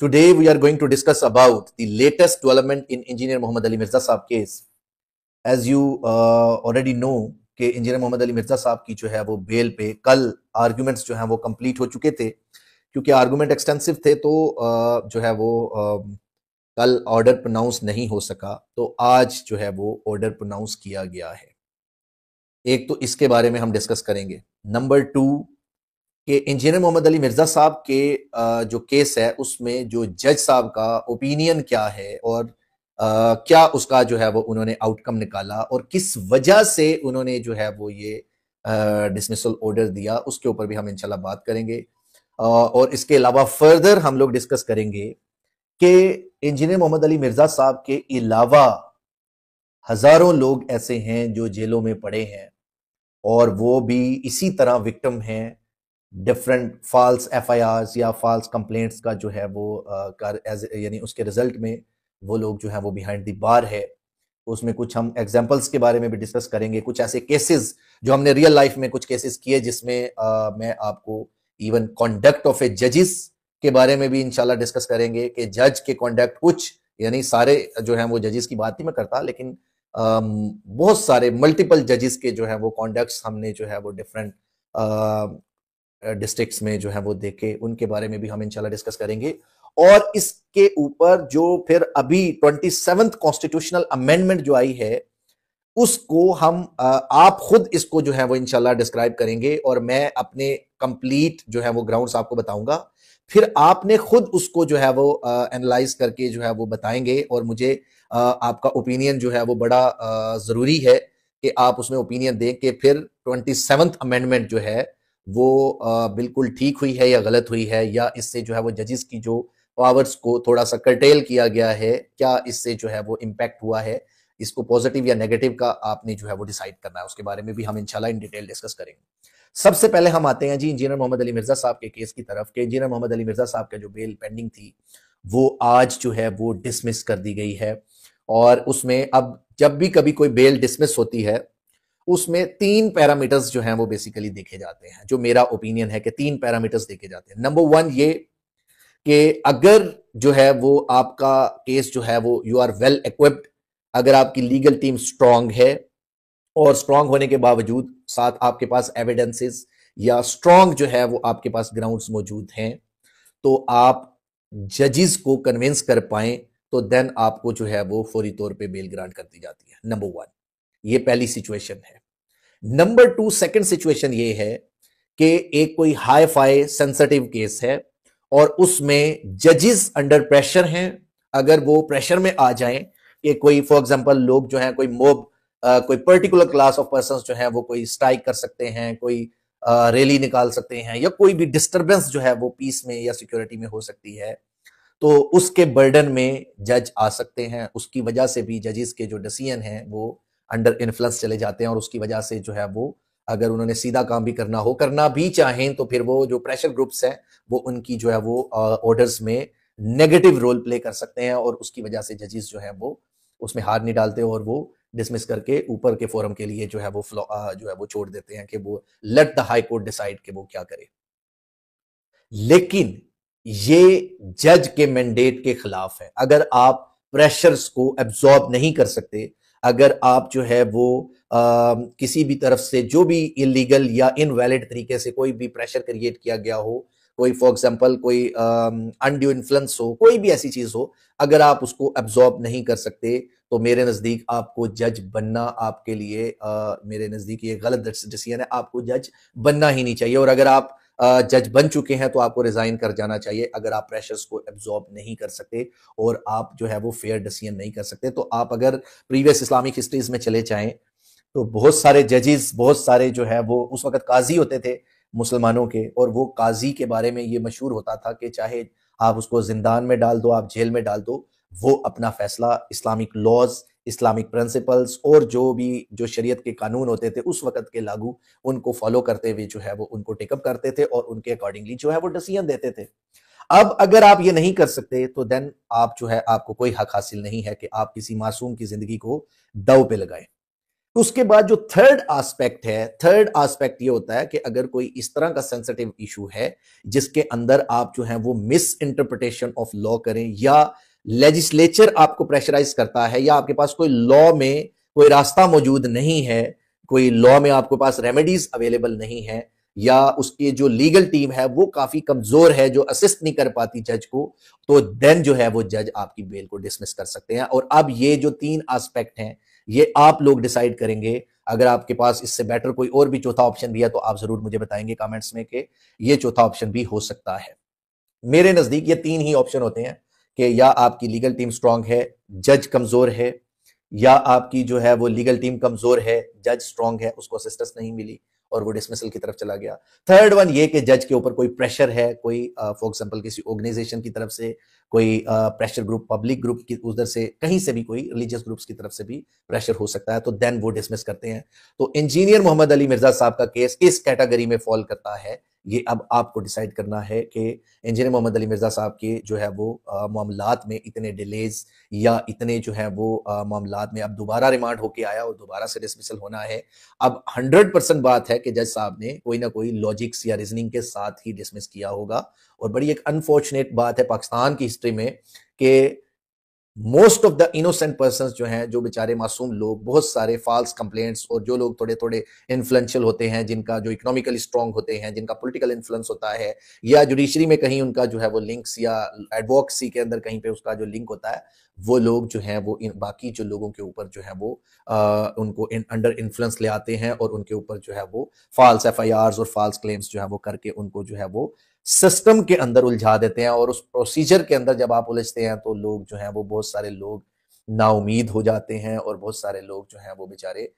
Today we are going to discuss about the latest development in Engineer Mohammad Ali Mirza साहब case. As you already know कि engineer Mohammad Ali Mirza साहब की जो है वो बेल पे कल आर्गुमेंट्स जो हैं वो कंप्लीट हो चुके थे. क्योंकि आर्गुमेंट एक्सटेंसिव थे तो जो है वो कल ऑर्डर प्रोनाउंस नहीं हो सका, तो आज जो है वो ऑर्डर प्रोनाउंस किया गया है. एक तो इसके बारे में हम डिस्कस करेंगे. नंबर टू कि इंजीनियर मोहम्मद अली मिर्जा साहब के जो केस है उसमें जो जज साहब का ओपिनियन क्या है और क्या उसका जो है वो उन्होंने आउटकम निकाला और किस वजह से उन्होंने जो है वो ये डिसमिसल ऑर्डर दिया, उसके ऊपर भी हम इंशाल्लाह बात करेंगे. और इसके अलावा फर्दर हम लोग डिस्कस करेंगे कि इंजीनियर मोहम्मद अली मिर्जा साहब के अलावा हजारों लोग ऐसे हैं जो जेलों में पड़े हैं और वो भी इसी तरह विक्टिम हैं डिफरेंट फॉल्स एफआईआर्स या फॉल्स कंप्लेंट्स का जो है वो यानी उसके रिजल्ट में वो लोग जो है वो बिहाइंड द बार है. तो उसमें कुछ हम एग्जांपल्स के बारे में भी डिस्कस करेंगे, कुछ ऐसे केसेस जो हमने रियल लाइफ में कुछ केसेस किए जिसमें मैं आपको इवन कॉन्डक्ट ऑफ ए जजेस के बारे में भी इंशाल्लाह डिस्कस करेंगे कि जज के कॉन्डक्ट कुछ, यानी सारे जो है वो जजेस की बात नहीं मैं करता, लेकिन बहुत सारे मल्टीपल जजेस के जो है वो कॉन्डक्ट्स हमने जो है वो डिफरेंट डिस्ट्रिक्ट्स में जो है वो देखे, उनके बारे में भी हम इंशाल्लाह डिस्कस करेंगे. और इसके ऊपर जो फिर अभी 27th कॉन्स्टिट्यूशनल अमेंडमेंट जो आई है उसको हम आप खुद इसको जो है वो इंशाल्लाह डिस्क्राइब करेंगे और मैं अपने कंप्लीट जो है वो ग्राउंड्स आपको बताऊंगा. फिर आपने खुद उसको जो है वो एनालाइज करके जो है वो बताएंगे और मुझे आपका ओपिनियन जो है वो बड़ा जरूरी है कि आप उसमें ओपिनियन दें कि फिर 27th अमेंडमेंट जो है वो बिल्कुल ठीक हुई है या गलत हुई है, या इससे जो है वो जजेस की जो पावर्स को थोड़ा सा कर्टेल किया गया है, क्या इससे जो है वो इम्पैक्ट हुआ है, इसको पॉजिटिव या नेगेटिव का आपने जो है वो डिसाइड करना है. उसके बारे में भी हम इंशाल्लाह इन डिटेल डिस्कस करेंगे. सबसे पहले हम आते हैं जी इंजीनियर मोहम्मद अली मिर्जा साहब के केस की तरफ. के इंजीनियर मोहम्मद अली मिर्जा साहब का जो बेल पेंडिंग थी वो आज जो है वो डिसमिस कर दी गई है. और उसमें अब जब भी कभी कोई बेल डिसमिस होती है उसमें 3 पैरामीटर्स जो हैं वो बेसिकली देखे जाते हैं. जो मेरा ओपिनियन है कि 3 पैरामीटर्स देखे जाते हैं. नंबर 1 ये कि अगर जो है वो आपका केस जो है वो यू आर वेल इक्विप्ड, अगर आपकी लीगल टीम स्ट्रांग है और स्ट्रांग होने के बावजूद साथ आपके पास एविडेंसेस या स्ट्रांग जो है वो आपके पास ग्राउंड्स मौजूद हैं, तो आप जजेस को कन्विंस कर पाए तो देन आपको जो है वो फौरी तौर पे बेल ग्रांट कर दी जाती है. नंबर 1 ये पहली सिचुएशन है. नंबर 2 सेकंड सिचुएशन ये है कि एक कोई हाई फाई सेंसिटिव केस है और उसमें जजेस अंडर प्रेशर हैं. अगर वो प्रेशर में आ जाएं कि कोई फॉर एग्जांपल लोग जो हैं कोई मोब कोई पर्टिकुलर क्लास ऑफ पर्संस जो है वो कोई स्ट्राइक कर सकते हैं, कोई रैली निकाल सकते हैं, या कोई भी डिस्टरबेंस जो है वो पीस में या सिक्योरिटी में हो सकती है, तो उसके बर्डन में जज आ सकते हैं. उसकी वजह से भी जजेस के जो डिसीजन हैं वो अंडर इन्फ्लुएंस चले जाते हैं और उसकी वजह से जो है वो अगर उन्होंने सीधा काम भी करना भी चाहें तो फिर वो जो प्रेशर ग्रुप्स हैं वो उनकी जो है वो ऑर्डर्स में नेगेटिव रोल प्ले कर सकते हैं और उसकी वजह से जजेस जो है वो उसमें हार नहीं डालते और वो डिसमिस करके ऊपर के फोरम के लिए जो है वो जो है वो छोड़ देते हैं कि वो let the high court decide कि वो क्या करे. लेकिन ये जज के मैंडेट के खिलाफ है. अगर आप प्रेशर्स को एब्जॉर्ब नहीं कर सकते, अगर आप जो है वो किसी भी तरफ से जो भी इलीगल या इनवैलिड तरीके से कोई भी प्रेशर क्रिएट किया गया हो, कोई फॉर एग्जांपल कोई अनड्यू इन्फ्लुएंस हो, कोई भी ऐसी चीज हो, अगर आप उसको एब्जॉर्ब नहीं कर सकते तो मेरे नजदीक आपको जज बनना आपके लिए मेरे नजदीक ये गलत डिसीजन है. आपको जज बनना ही नहीं चाहिए और अगर आप जज बन चुके हैं तो आपको रिजाइन कर जाना चाहिए. अगर आप प्रेशर्स को एब्जॉर्ब नहीं कर सकते और आप जो है वो फेयर डिसीजन नहीं कर सकते, तो आप अगर प्रीवियस इस्लामिक हिस्ट्रीज में चले जाएं तो बहुत सारे जजेस, बहुत सारे जो है वो उस वक्त काजी होते थे मुसलमानों के, और वो काजी के बारे में ये मशहूर होता था कि चाहे आप उसको जिंदान में डाल दो, आप जेल में डाल दो, वो अपना फैसला इस्लामिक लॉज, इस्लामिक प्रिंसिपल्स और जो भी जो शरीयत के कानून होते थे उस वक्त के लागू, उनको फॉलो करते हुए जो है वो उनको टेकअप करते थे और उनके अकॉर्डिंगली जो है वो डिसीजन देते थे. अब अगर आप ये नहीं कर सकते तो देन आप जो है आपको कोई हक हासिल नहीं है कि आप किसी मासूम की जिंदगी को दांव पे लगाएं. उसके बाद जो थर्ड एस्पेक्ट है, थर्ड एस्पेक्ट ये होता है कि अगर कोई इस तरह का सेंसिटिव इशू है जिसके अंदर आप जो है वो मिस इंटरप्रिटेशन ऑफ लॉ करें, या लेजिस्लेचर आपको प्रेशराइज करता है, या आपके पास कोई लॉ में कोई रास्ता मौजूद नहीं है, कोई लॉ में आपके पास रेमेडीज अवेलेबल नहीं है, या उसकी जो लीगल टीम है वो काफी कमजोर है जो असिस्ट नहीं कर पाती जज को, तो देन जो है वो जज आपकी बेल को डिसमिस कर सकते हैं। और अब ये जो तीन एस्पेक्ट हैं ये आप लोग डिसाइड करेंगे। अगर आपके पास इससे बेटर कोई और भी चौथा ऑप्शन भी है तो आप जरूर मुझे बताएंगे कमेंट्स में कि ये चौथा ऑप्शन भी हो सकता है। मेरे नजदीक ये तीन ही ऑप्शन होते हैं कि या आपकी लीगल टीम स्ट्रांग है, जज कमजोर है, या आपकी जो है वो लीगल टीम कमजोर है, जज स्ट्रांग है, उसको असिस्टेंस नहीं मिली और वो डिसमिसल की तरफ चला गया। थर्ड वन ये कि जज के ऊपर कोई प्रेशर है, कोई फॉर एग्जांपल किसी ऑर्गेनाइजेशन की तरफ से, कोई प्रेशर ग्रुप, पब्लिक ग्रुप की उधर से, कहीं से भी, कोई रिलीजियस ग्रुप्स की तरफ से भी प्रेशर हो सकता है, तो देन वो डिसमिस करते हैं। तो इंजीनियर मोहम्मद अली मिर्जा साहब का केस इस कैटेगरी में फॉल करता है। ये अब आपको डिसाइड करना है कि इंजीनियर मोहम्मद अली मिर्जा साहब के जो है वो मामलात में इतने डिलेज या इतने जो है वो मामलात में अब दोबारा रिमांड होके आया और दोबारा से डिसमिसल होना है। अब 100% बात है कि जज साहब ने कोई ना कोई लॉजिक्स या रीजनिंग के साथ ही डिसमिस किया होगा। और बड़ी एक अनफॉर्चुनेट बात है पाकिस्तान की हिस्ट्री में कि most of the innocent person जो हैं, जो बेचारे मासूम लोग, बहुत सारे फॉल्स कंप्लेंट्स, और जो लोग थोड़े थोड़े इन्फ्लुएंशियल होते हैं, जिनका जो इकोनॉमिकली स्ट्रांग होते हैं, जिनका पॉलिटिकल इन्फ्लुएंस होता है, या जुडिशरी में कहीं उनका जो है वो लिंक्स, या एडवोकेसी के अंदर कहीं पे उसका जो लिंक होता है, वो लोग जो हैं वो इन बाकी जो लोगों के ऊपर जो है वो उनको अंडर इन्फ्लुएंस ले आते हैं और उनके ऊपर जो है वो फॉल्स FIRs और फॉल्स क्लेम्स जो है वो करके उनको जो है वो सिस्टम के अंदर उलझा देते हैं। और उस प्रोसीजर के अंदर जब आप उलझते हैं तो लोग जो हैं वो, बहुत सारे लोग नाउमीद हो जाते हैं, और बहुत सारे लोग जो हैं वो बेचारे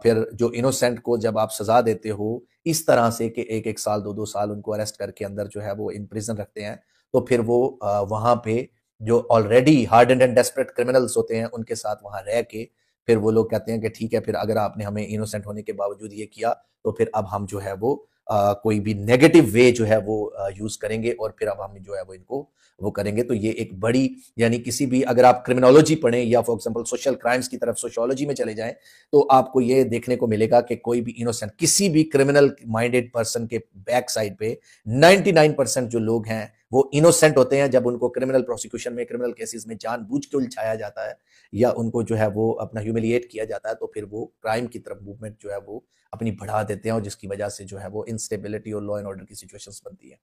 फिर जो इनोसेंट को जब आप सजा देते हो इस तरह से कि 1-1 साल 2-2 साल उनको अरेस्ट करके अंदर जो है वो इन प्रिजन रखते हैं, तो फिर वो वहां पे जो already hardened and desperate criminals होते हैं उनके साथ वहां रह के फिर वो लोग कहते हैं कि ठीक है, फिर अगर आपने हमें इनोसेंट होने के बावजूद ये किया तो फिर अब हम जो है वो कोई भी नेगेटिव वे जो है वो यूज करेंगे, और फिर अब हम जो है वो इनको वो करेंगे। तो ये एक बड़ी, यानी किसी भी, अगर आप क्रिमिनोलॉजी पढ़ें या फॉर एग्जांपल सोशल क्राइम्स की तरफ सोशियोलॉजी में चले जाएं, तो आपको ये देखने को मिलेगा कि कोई भी इनोसेंट, किसी भी क्रिमिनल माइंडेड पर्सन के बैक साइड पे 99% जो लोग हैं वो इनोसेंट होते हैं। जब उनको क्रिमिनल प्रोसिक्यूशन में, क्रिमिनल केसेस में जानबूझ के उलझाया जाता है या उनको जो है वो अपना ह्यूमिलिएट किया जाता है, तो फिर वो क्राइम की तरफ मूवमेंट जो है वो अपनी बढ़ा देते हैं, और जिसकी वजह से जो है वो इंस्टेबिलिटी और लॉ एंड ऑर्डर की सिचुएशंस बनती है।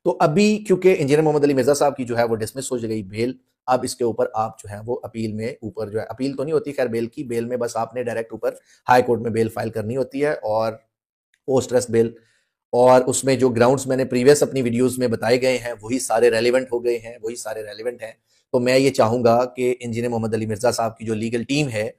तो अभी क्योंकि इंजीनियर मोहम्मद अली मिर्जा साहब की जो है वो डिसमिस हो गई बेल, अब इसके ऊपर आप जो है वो अपील में, ऊपर जो है अपील तो नहीं होती खैर बेल की, बेल में बस आपने डायरेक्ट ऊपर हाई कोर्ट में बेल फाइल करनी होती है, और पोस्ट रेस्ट बेल, और उसमें जो ग्राउंड्स मैंने प्रीवियस अपनी वीडियोस में बताए गए हैं वही सारे रेलिवेंट हो गए हैं, वही सारे रेलिवेंट हैं। तो मैं ये चाहूंगा कि इंजीनियर मोहम्मद अली मिर्जा साहब की जो लीगल टीम है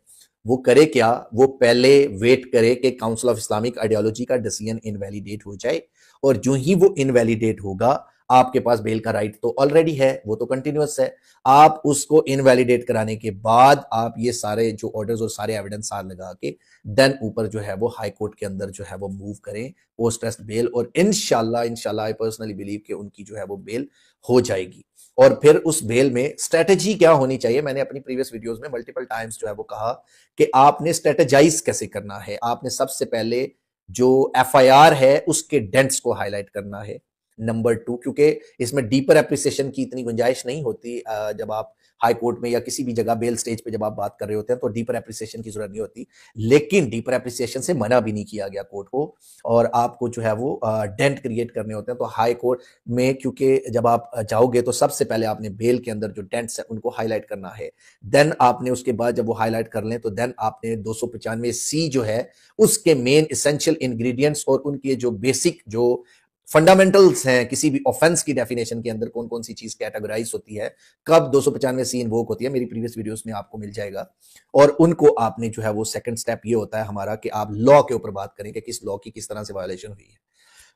वो करे क्या, वो पहले वेट करे कि काउंसिल ऑफ इस्लामिक आइडियोलॉजी का डिसीजन इनवैलिडेट हो जाए, और जो ही वो इनवैलिडेट होगा आपके पास बेल का राइट तो ऑलरेडी है, वो तो कंटिन्यूअस है। आप उसको इनवैलिडेट कराने के बाद आप ये सारे जो ऑर्डर्स और सारे एविडेंस साथ लगा के देन ऊपर जो है वो हाई कोर्ट के अंदर जो है वो मूव करें पोस्ट टेस्ट बेल, और इंशाल्लाह आई पर्सनली बिलीव कि उनकी जो है वो बेल हो जाएगी। और फिर उस बेल में स्ट्रेटेजी क्या होनी चाहिए, मैंने अपनी प्रीवियस वीडियोस में मल्टीपल टाइम्स जो है वो कहा कि आपने स्ट्रेटेजाइज कैसे करना है। आपने सबसे पहले जो FIR है उसके डेंट्स को हाईलाइट करना है, नंबर 2, क्योंकि इसमें डीपर एप्रिसिएशन की इतनी गुंजाइश नहीं होती। जब आप हाई कोर्ट में या किसी भी जगह बेल स्टेज पे जब आप बात कर रहे होते हैं तो डीपर एप्रिसिएशन की जरूरत नहीं होती, लेकिन डीपर एप्रिसिएशन से मना भी नहीं किया गया कोर्ट को, और आपको जो है वो डेंट क्रिएट करने होते हैं। तो हाई कोर्ट में क्योंकि जब आप जाओगे तो सबसे पहले आपने बेल के अंदर जो डेंट्स है उनको हाईलाइट करना है, देन आपने उसके बाद जब वो हाईलाइट कर लें तो देन आपने 295C जो है उसके मेन इसेंशियल इंग्रेडिएंट्स और उनके जो बेसिक जो फंडामेंटल्स हैं किसी भी ऑफेंस की डेफिनेशन के अंदर कौन कौन सी चीज कैटेगराइज होती है, कब 295C इन्वोक होती है, मेरी प्रीवियस वीडियोस में आपको मिल जाएगा। और उनको आपने जो है वो सेकंड स्टेप ये होता है हमारा कि आप लॉ के ऊपर बात करें कि किस लॉ की किस तरह से वायलेशन हुई है।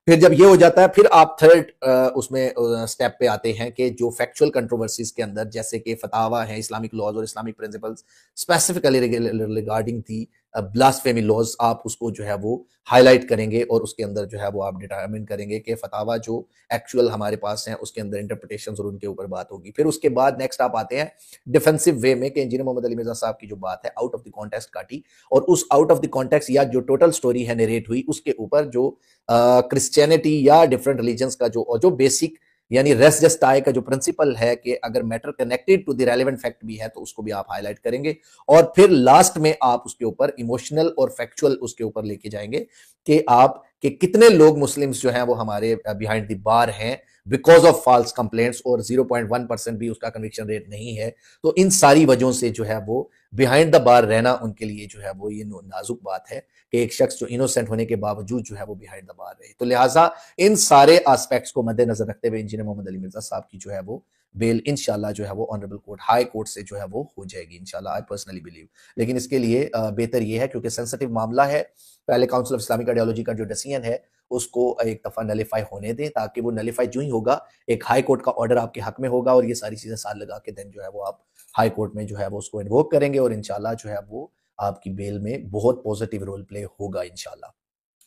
फिर जब ये हो जाता है फिर आप थर्ड उसमें स्टेप पे आते हैं कि जो फैक्चुअल कंट्रोवर्सीज के अंदर, जैसे कि फतावा है, इस्लामिक लॉज और इस्लामिक प्रिंसिपल्स स्पेसिफिकली रिगार्डिंग थी ब्लास्फेमी लॉज आप उसको जो है वो हाईलाइट करेंगे और उसके अंदर जो है वो आप डिटरमिन करेंगे कि फतावा जो एक्चुअल हमारे पास है उसके अंदर इंटरप्रिटेशंस और उनके ऊपर बात होगी। फिर उसके बाद नेक्स्ट आप आते हैं डिफेंसिव वे में कि इंजीनियर मोहम्मद अली मिर्जा साहब की जो बात है आउट ऑफ द कॉन्टेक्स्ट काटी और उस आउट ऑफ द कॉन्टेक्स्ट या जो टोटल स्टोरी है नरेट हुई उसके ऊपर जो क्रिश्चियनिटी या डिफरेंट रिलीजन्स का जो बेसिक यानी रेस जस्टाई का जो प्रिंसिपल है कि अगर matter connected to the relevant fact भी है तो उसको भी आप हाईलाइट करेंगे और फिर लास्ट में आप उसके ऊपर इमोशनल और फैक्चुअल उसके ऊपर लेके जाएंगे कि आप कि कितने लोग मुस्लिम्स जो हैं वो हमारे बिहाइंड द बार हैं बिकॉज ऑफ फॉल्स कंप्लेंट्स और 0.1% भी उसका कन्विक्शन रेट नहीं है। तो इन सारी वजहों से जो है वो बिहाइंड द बार रहना उनके लिए जो है वो ये नाजुक बात है कि एक शख्स जो इनोसेंट होने के बावजूद जो है वो बिहाइंड द बार रहे। तो लिहाजा इन सारे एस्पेक्ट्स को मद्देनजर रखते हुए इंजीनियर मोहम्मद अली मिर्जा साहब की जो है वो बेल इंशाल्लाह जो है वो ऑनरेबल कोर्ट हाई कोर्ट से जो है वो हो जाएगी इंशाल्लाह, आई पर्सनली बिलीव। लेकिन इसके लिए बेहतर ये है क्योंकि सेंसिटिव मामला है, पहले काउंसिल ऑफ इस्लामिक आइडियोलॉजी का जो डिसीजन है उसको एक दफा नलीफाई होने दें ताकि वो नलीफाई जो ही होगा एक हाई कोर्ट का ऑर्डर आपके हक में होगा और ये सारी चीजें साथ लगा के देन जो है वो आप हाई कोर्ट में जो है वो उसको इन्वोक करेंगे और इंशाल्लाह जो है वो आपकी बेल में बहुत पॉजिटिव रोल प्ले होगा इंशाल्लाह।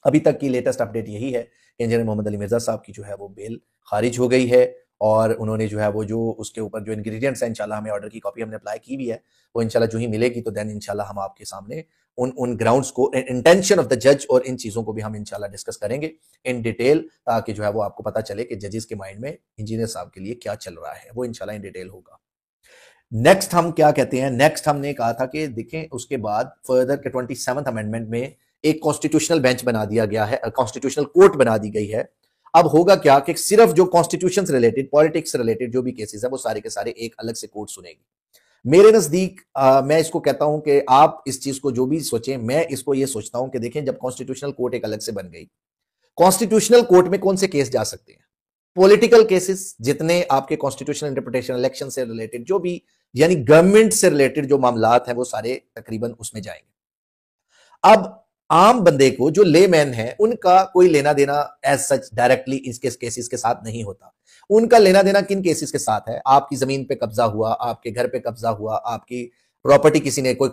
अभी तक की लेटेस्ट अपडेट यही है कि इंजीनियर मोहम्मद अली मिर्जा साहब की जो है वो बेल खारिज हो गई है और उन्होंने जो है वो जो उसके ऊपर जो इंग्रेडिएंट्स हैं इंशाल्लाह हमें ऑर्डर की कॉपी हमने अप्लाई की भी है वो इंशाल्लाह जो ही मिलेगी तो देन इंशाल्लाह हम आपके सामने उन ग्राउंड्स को इंटेंशन ऑफ द जज और इन चीजों को भी हम इंशाल्लाह डिस्कस करेंगे इन डिटेल ताकि जो है वो आपको पता चले कि जजेस के माइंड में इंजीनियर साहब के लिए क्या चल रहा है वो इंशाल्लाह इन डिटेल होगा। नेक्स्ट हम क्या कहते हैं, नेक्स्ट हमने कहा था कि देखें उसके बाद फर्दर के 27th अमेंडमेंट में एक कॉन्स्टिट्यूशनल बेंच बना दिया गया है, कॉन्स्टिट्यूशनल कोर्ट बना दी गई है। अब होगा क्या कि सिर्फ जो कॉन्स्टिट्यूशन से रिलेटेड पॉलिटिक्स से रिलेटेड जो भी केसेस है वो सारे के सारे एक अलग से कोर्ट सुनेगी। मेरे नजदीक मैं इसको कहता हूं कि आप इस चीज को जो भी सोचें, मैं इसको ये सोचता हूं कि देखें जब कॉन्स्टिट्यूशनल कोर्ट एक अलग से बन गई, कॉन्स्टिट्यूशनल कोर्ट में कौन से केस जा सकते हैं, पॉलिटिकल केसेस जितने आपके कॉन्स्टिट्यूशनल इंटरप्रिटेशन इलेक्शन से रिलेटेड जो भी यानी गवर्नमेंट से रिलेटेड जो मामलात हैं वो सारे तकरीबन उसमें जाएंगे। अब आम बंदे को जो लेमैन है उनका कोई लेना देना एज सच डायरेक्टली इसके केसेस के साथ नहीं होता। उनका लेना देना किन केसेस के साथ है, आपकी जमीन पे कब्जा हुआ, आपके घर पे कब्जा हुआ, आपकी प्रॉपर्टी किसी ने कोई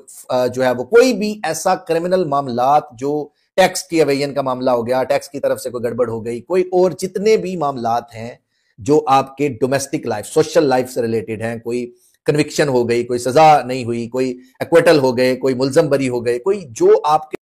जो है वो कोई भी ऐसा क्रिमिनल मामलात जो टैक्स की एवेजन का मामला हो गया, टैक्स की तरफ से कोई गड़बड़ हो गई, कोई और जितने भी मामलात हैं जो आपके डोमेस्टिक लाइफ सोशल लाइफ से रिलेटेड हैं, कोई कन्विक्शन हो गई, कोई सजा नहीं हुई, कोई एक्विटल हो गए, कोई मुलजम बरी हो गए, कोई जो आपके